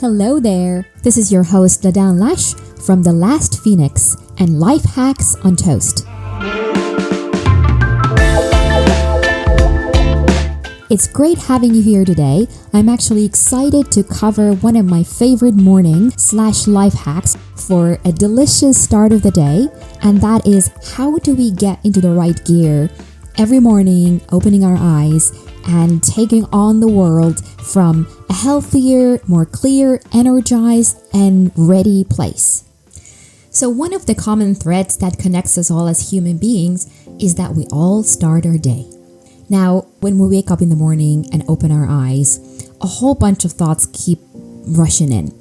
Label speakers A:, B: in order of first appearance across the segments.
A: Hello there. This is your host Ladan Lash from The Last Phoenix and Life Hacks on Toast. It's great having you here today. I'm actually excited to cover one of my favorite morning/life hacks for a delicious start of the day, and that is how do we get into the right gear every morning, opening our eyes and taking on the world from a healthier, more clear, energized, and ready place. So one of the common threads that connects us all as human beings is that we all start our day. Now, when we wake up in the morning and open our eyes, a whole bunch of thoughts keep rushing in.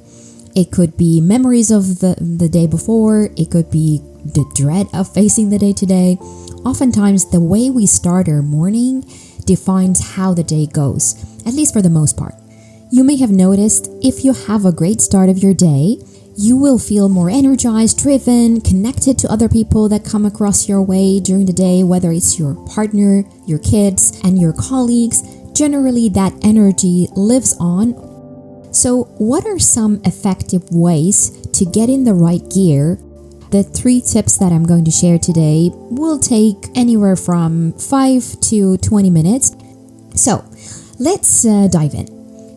A: It could be memories of the day before. It could be the dread of facing the day today. Oftentimes, the way we start our morning defines how the day goes, at least for the most part. You may have noticed if you have a great start of your day, you will feel more energized, driven, connected to other people that come across your way during the day, whether it's your partner, your kids, and your colleagues. Generally, that energy lives on. So, what are some effective ways to get in the right gear? The 3 tips that I'm going to share today will take anywhere from 5 to 20 minutes. So, let's dive in.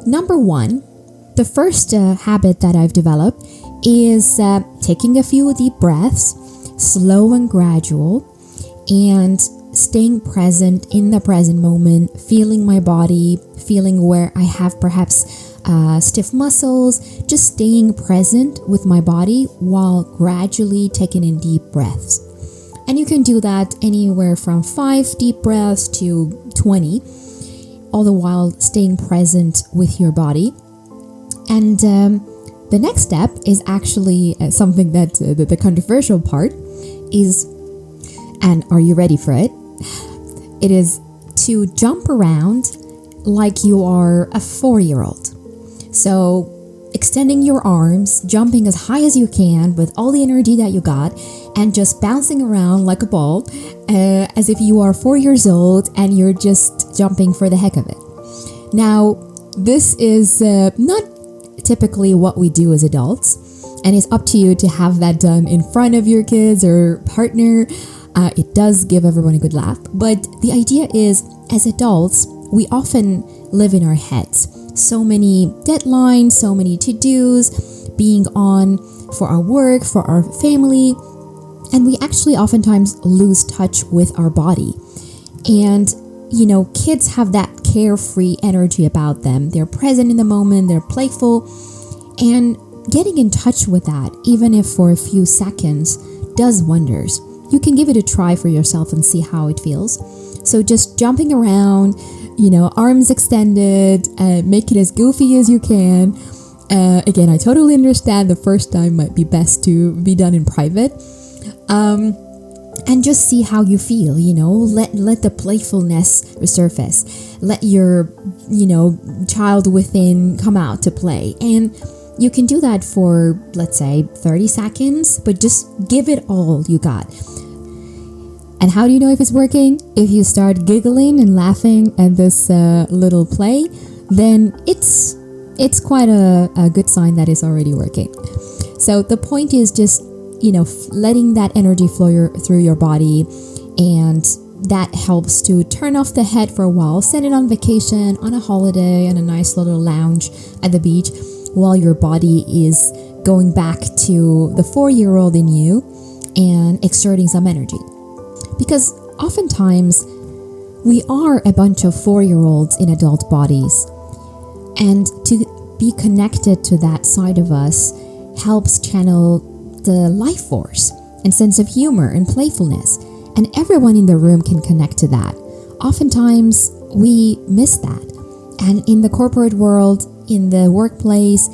A: Number 1, the first habit that I've developed is taking a few deep breaths, slow and gradual, and staying present in the present moment, feeling my body, feeling where I have perhaps stiff muscles, just staying present with my body while gradually taking in deep breaths. And you can do that anywhere from 5 deep breaths to 20, all the while staying present with your body. And the next step is actually something that the controversial part is, and are you ready for it? It is to jump around like you are a 4-year-old. So extending your arms, jumping as high as you can with all the energy that you got, and just bouncing around like a ball as if you are 4 years old and you're just jumping for the heck of it. Now, this is not typically what we do as adults, and it's up to you to have that done in front of your kids or partner. It does give everyone a good laugh, but the idea is, as adults, we often live in our heads. So many deadlines, so many to-dos, being on for our work, for our family, and we actually oftentimes lose touch with our body. And kids have that carefree energy about them. They're present in the moment, they're playful, and getting in touch with that, even if for a few seconds, does wonders. You can give it a try for yourself and see how it feels. So just jumping around, arms extended, make it as goofy as you can. Again, I totally understand the first time might be best to be done in private. And just see how you feel, let the playfulness resurface. Let your, child within come out to play. And you can do that for, let's say, 30 seconds, but just give it all you got. And how do you know if it's working? If you start giggling and laughing at this little play, then it's quite a good sign that it's already working. So the point is just, letting that energy flow through your body, and that helps to turn off the head for a while. Send it on vacation, on a holiday, on a nice little lounge at the beach, while your body is going back to the 4-year-old in you and exerting some energy. Because oftentimes we are a bunch of 4-year-olds in adult bodies, and to be connected to that side of us helps channel the life force and sense of humor and playfulness, and everyone in the room can connect to that. Oftentimes we miss that, and in the corporate world, in the workplace,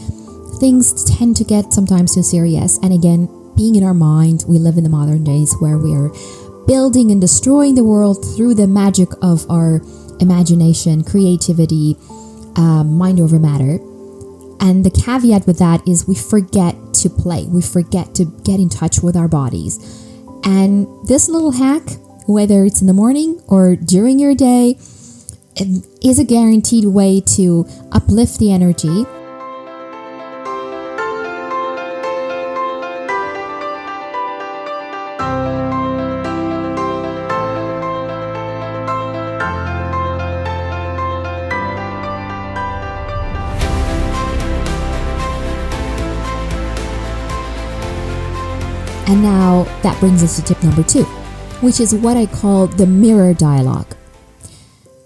A: things tend to get sometimes too serious. And again, being in our mind, we live in the modern days where we are building and destroying the world through the magic of our imagination, creativity, mind over matter. And the caveat with that is we forget to play. We forget to get in touch with our bodies. And this little hack, whether it's in the morning or during your day, is a guaranteed way to uplift the energy And now that brings us to tip number 2, which is what I call the mirror dialogue.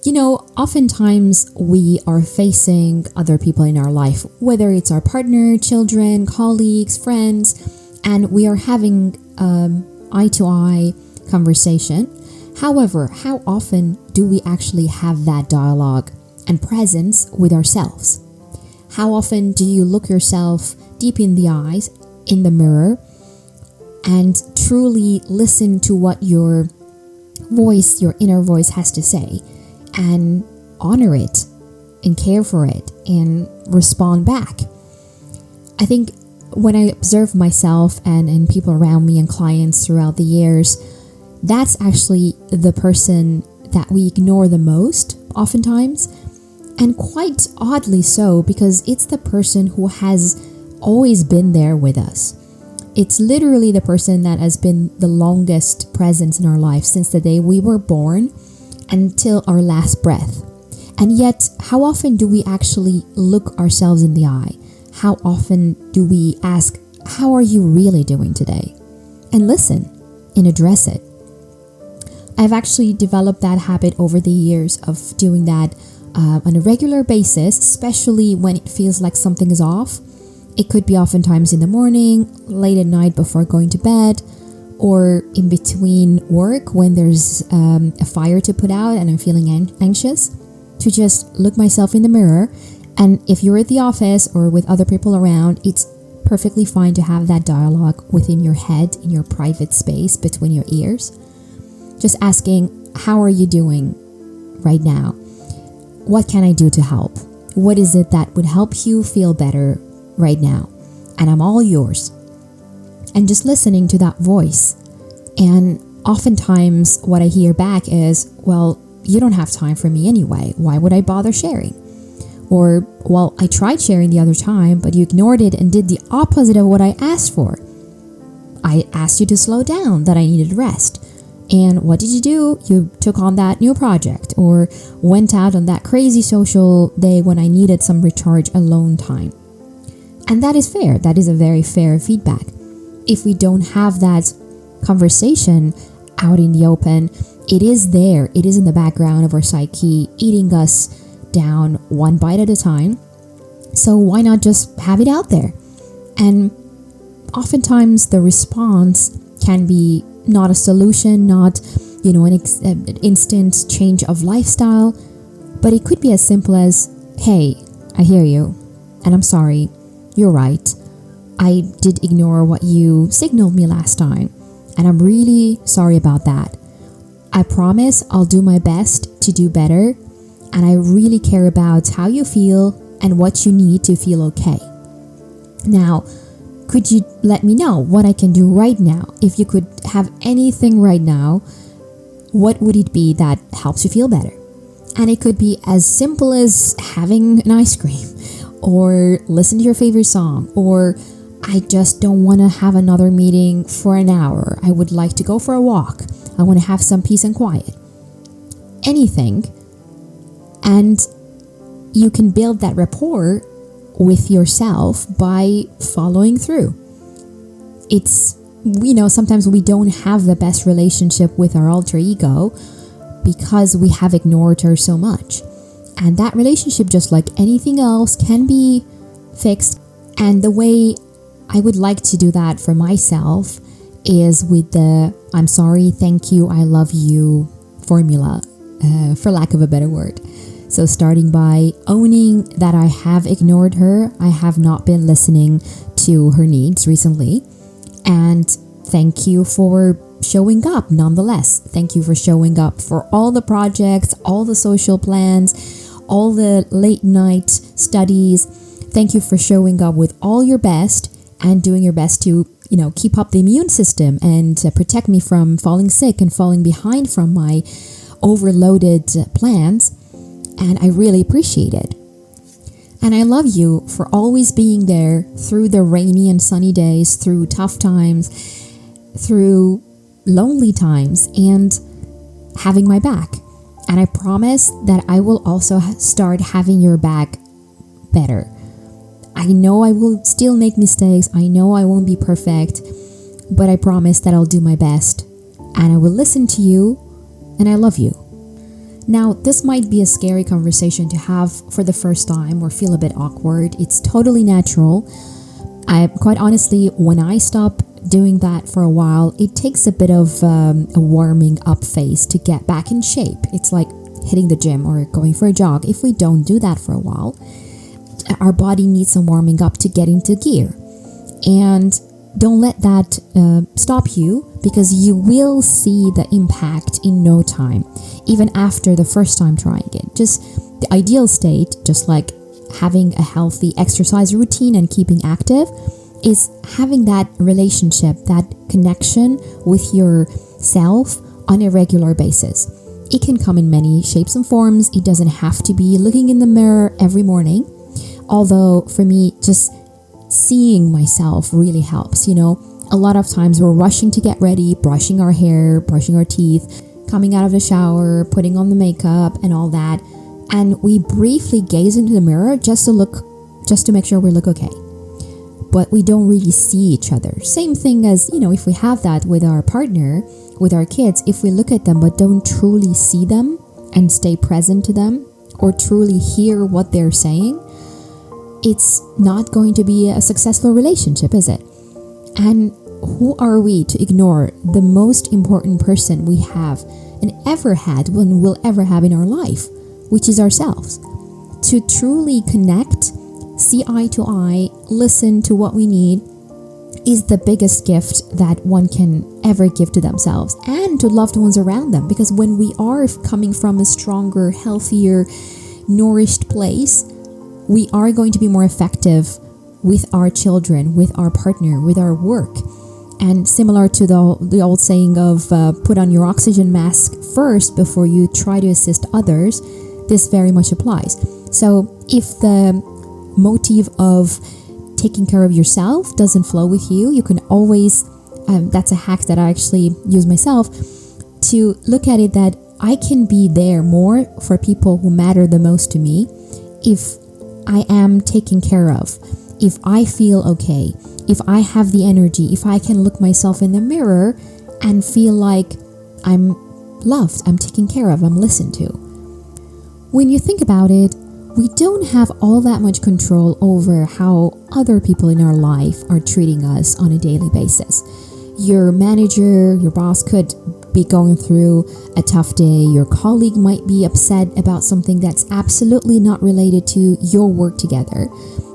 A: You know, oftentimes we are facing other people in our life, whether it's our partner, children, colleagues, friends, and we are having eye-to-eye conversation. However, how often do we actually have that dialogue and presence with ourselves? How often do you look yourself deep in the eyes, in the mirror, and truly listen to what your voice, your inner voice has to say, and honor it and care for it and respond back? I think when I observe myself and people around me and clients throughout the years, that's actually the person that we ignore the most oftentimes, and quite oddly so, because it's the person who has always been there with us. It's literally the person that has been the longest presence in our life since the day we were born until our last breath. And yet, how often do we actually look ourselves in the eye? How often do we ask, how are you really doing today? And listen and address it. I've actually developed that habit over the years of doing that on a regular basis, especially when it feels like something is off. It could be oftentimes in the morning, late at night before going to bed, or in between work when there's a fire to put out and I'm feeling anxious, to just look myself in the mirror. And if you're at the office or with other people around, it's perfectly fine to have that dialogue within your head, in your private space between your ears. Just asking, how are you doing right now? What can I do to help? What is it that would help you feel better right now? And I'm all yours. And just listening to that voice. And oftentimes what I hear back is, well, you don't have time for me anyway. Why would I bother sharing? Or, well, I tried sharing the other time, but you ignored it and did the opposite of what I asked for. I asked you to slow down, that I needed rest. And what did you do? You took on that new project or went out on that crazy social day when I needed some recharge alone time. And that is fair. That is a very fair feedback. If we don't have that conversation out in the open, it is there. It is in the background of our psyche, eating us down one bite at a time. So why not just have it out there? And oftentimes the response can be not a solution, not, an instant change of lifestyle, but it could be as simple as, hey, I hear you, and I'm sorry, you're right. I did ignore what you signaled me last time, and I'm really sorry about that. I promise I'll do my best to do better, and I really care about how you feel and what you need to feel okay. Now, could you let me know what I can do right now? If you could have anything right now, what would it be that helps you feel better? And it could be as simple as having an ice cream, or listen to your favorite song, or I just don't want to have another meeting for an hour. I would like to go for a walk. I want to have some peace and quiet. Anything. And you can build that rapport with yourself by following through. It's, sometimes we don't have the best relationship with our alter ego because we have ignored her so much. And that relationship, just like anything else, can be fixed. And the way I would like to do that for myself is with the I'm sorry, thank you, I love you formula, for lack of a better word. So starting by owning that I have ignored her, I have not been listening to her needs recently, and thank you for showing up nonetheless. Thank you for showing up for all the projects, all the social plans, all the late night studies. Thank you for showing up with all your best and doing your best to, keep up the immune system and protect me from falling sick and falling behind from my overloaded plans. And I really appreciate it. And I love you for always being there through the rainy and sunny days, through tough times, through lonely times, and having my back. And I promise that I will also start having your back better. I know I will still make mistakes. I know I won't be perfect. but I promise that I'll do my best and I will listen to you and I love you. Now, this might be a scary conversation to have for the first time or feel a bit awkward. It's totally natural. Quite honestly, when I stop doing that for a while, it takes a bit of a warming up phase to get back in shape. It's like hitting the gym or going for a jog. If we don't do that for a while, our body needs some warming up to get into gear. And don't let that stop you, because you will see the impact in no time, even after the first time trying it. Just the ideal state, just like having a healthy exercise routine and keeping active, is having that relationship, that connection with yourself on a regular basis. It can come in many shapes and forms. It doesn't have to be looking in the mirror every morning. Although for me, just seeing myself really helps. A lot of times we're rushing to get ready, brushing our hair, brushing our teeth, coming out of the shower, putting on the makeup and all that. And we briefly gaze into the mirror just to make sure we look okay. But we don't really see each other. Same thing as, if we have that with our partner, with our kids, if we look at them but don't truly see them and stay present to them or truly hear what they're saying, it's not going to be a successful relationship, is it? And who are we to ignore the most important person we have and ever had and will ever have in our life, which is ourselves? To truly connect, see eye to eye, listen to what we need is the biggest gift that one can ever give to themselves and to loved ones around them. Because when we are coming from a stronger, healthier, nourished place, we are going to be more effective with our children, with our partner, with our work. And similar to the old saying of put on your oxygen mask first before you try to assist others, this very much applies. So if the motive of taking care of yourself doesn't flow with you, you can always, that's a hack that I actually use myself, to look at it that I can be there more for people who matter the most to me if I am taken care of, if I feel okay, if I have the energy, if I can look myself in the mirror and feel like I'm loved, I'm taken care of, I'm listened to. When you think about it, we don't have all that much control over how other people in our life are treating us on a daily basis. Your manager, your boss could be going through a tough day. Your colleague might be upset about something that's absolutely not related to your work together.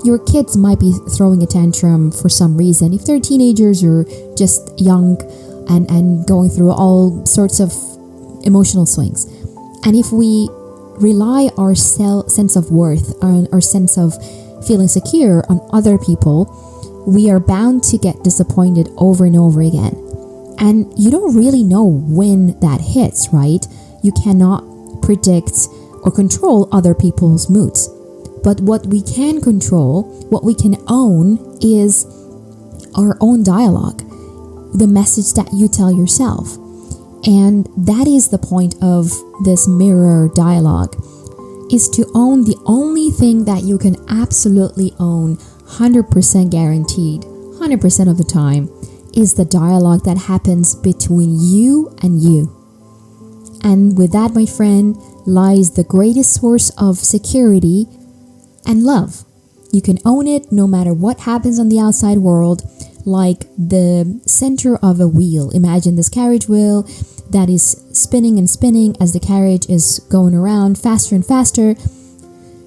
A: Your kids might be throwing a tantrum for some reason, if they're teenagers or just young and going through all sorts of emotional swings. And if we rely our sense of worth, on our sense of feeling secure on other people, we are bound to get disappointed over and over again. And you don't really know when that hits, right? You cannot predict or control other people's moods. But what we can control, what we can own, is our own dialogue, the message that you tell yourself. And that is the point of this mirror dialogue, is to own the only thing that you can absolutely own, 100% guaranteed, 100% of the time, is the dialogue that happens between you and you. And with that, my friend, lies the greatest source of security and love. You can own it no matter what happens on the outside world, like the center of a wheel. Imagine this carriage wheel that is spinning and spinning as the carriage is going around faster and faster.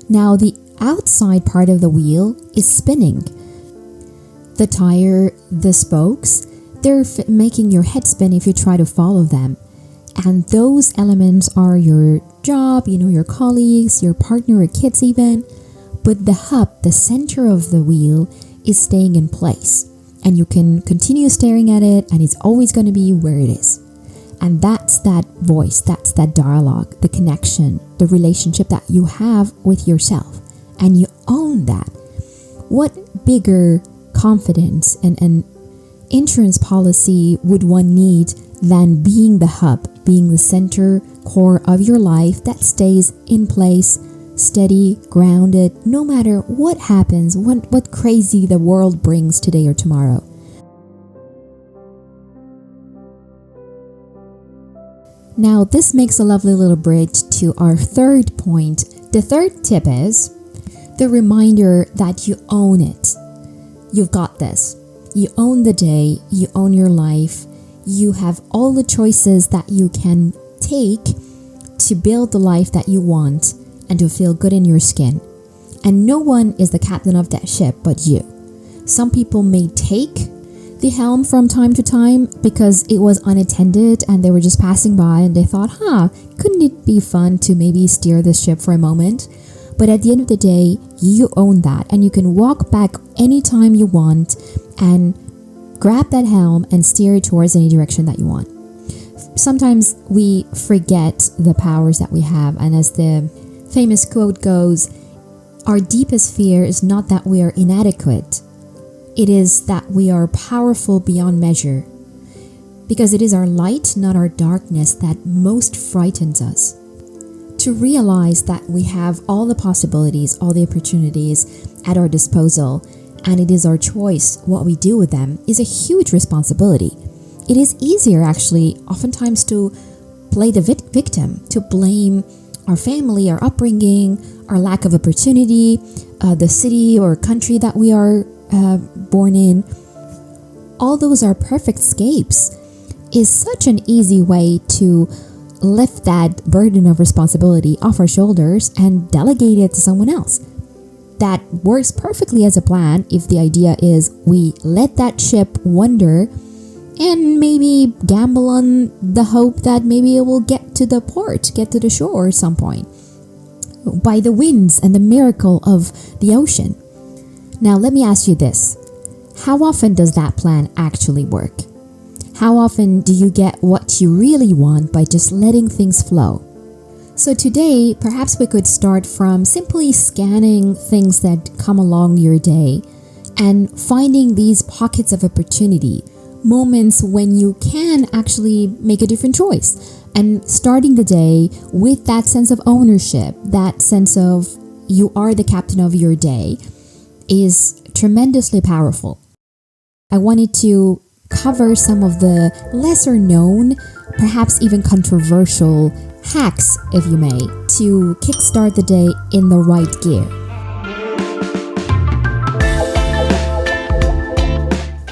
A: Now the outside part of the wheel is spinning. The tire, the spokes, they're making your head spin if you try to follow them. And those elements are your job, your colleagues, your partner or kids even. But the hub, the center of the wheel, is staying in place. And you can continue staring at it and it's always going to be where it is. And that's that voice, that's that dialogue, the connection, the relationship that you have with yourself. And you own that. What bigger confidence and insurance policy would one need than being the hub, being the center core of your life that stays in place, steady, grounded, no matter what happens, what crazy the world brings today or tomorrow. Now, this makes a lovely little bridge to our third point. The third tip is the reminder that you own it. You've got this. You own the day, you own your life, you have all the choices that you can take to build the life that you want and to feel good in your skin. And no one is the captain of that ship but you. Some people may take the helm from time to time because it was unattended and they were just passing by and they thought, couldn't it be fun to maybe steer this ship for a moment? But at the end of the day, you own that and you can walk back anytime you want and grab that helm and steer it towards any direction that you want. Sometimes we forget the powers that we have, and as the famous quote goes, our deepest fear is not that we are inadequate. It is that we are powerful beyond measure. Because it is our light, not our darkness, that most frightens us. To realize that we have all the possibilities, all the opportunities at our disposal, and it is our choice what we do with them, is a huge responsibility. It is easier, actually, oftentimes to play the victim, to blame our family, our upbringing, our lack of opportunity, the city or country that we are born in. All those are perfect escapes. Is such an easy way to lift that burden of responsibility off our shoulders and delegate it to someone else. That works perfectly as a plan if the idea is we let that ship wander and maybe gamble on the hope that maybe it will get to the port, get to the shore at some point, by the winds and the miracle of the ocean. Now, let me ask you this. How often does that plan actually work? How often do you get what you really want by just letting things flow? So today, perhaps we could start from simply scanning things that come along your day and finding these pockets of opportunity, moments when you can actually make a different choice, and starting the day with that sense of ownership, that sense of you are the captain of your day, is tremendously powerful. I wanted to cover some of the lesser known, perhaps even controversial hacks, if you may, to kickstart the day in the right gear.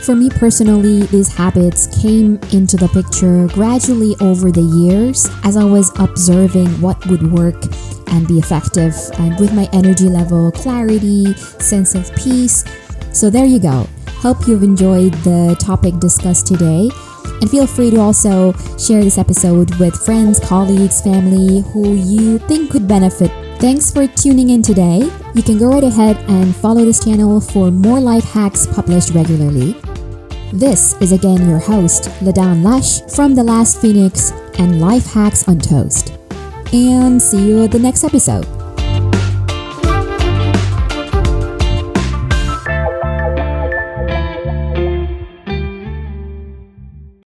A: For me personally, these habits came into the picture gradually over the years as I was observing what would work and be effective, and with my energy level, clarity, sense of peace. So there you go. Hope you've enjoyed the topic discussed today. And feel free to also share this episode with friends, colleagues, family who you think could benefit. Thanks for tuning in today. You can go right ahead and follow this channel for more life hacks published regularly. This is again your host, Ladan Lash from The Last Phoenix and Life Hacks on Toast. And see you at the next episode.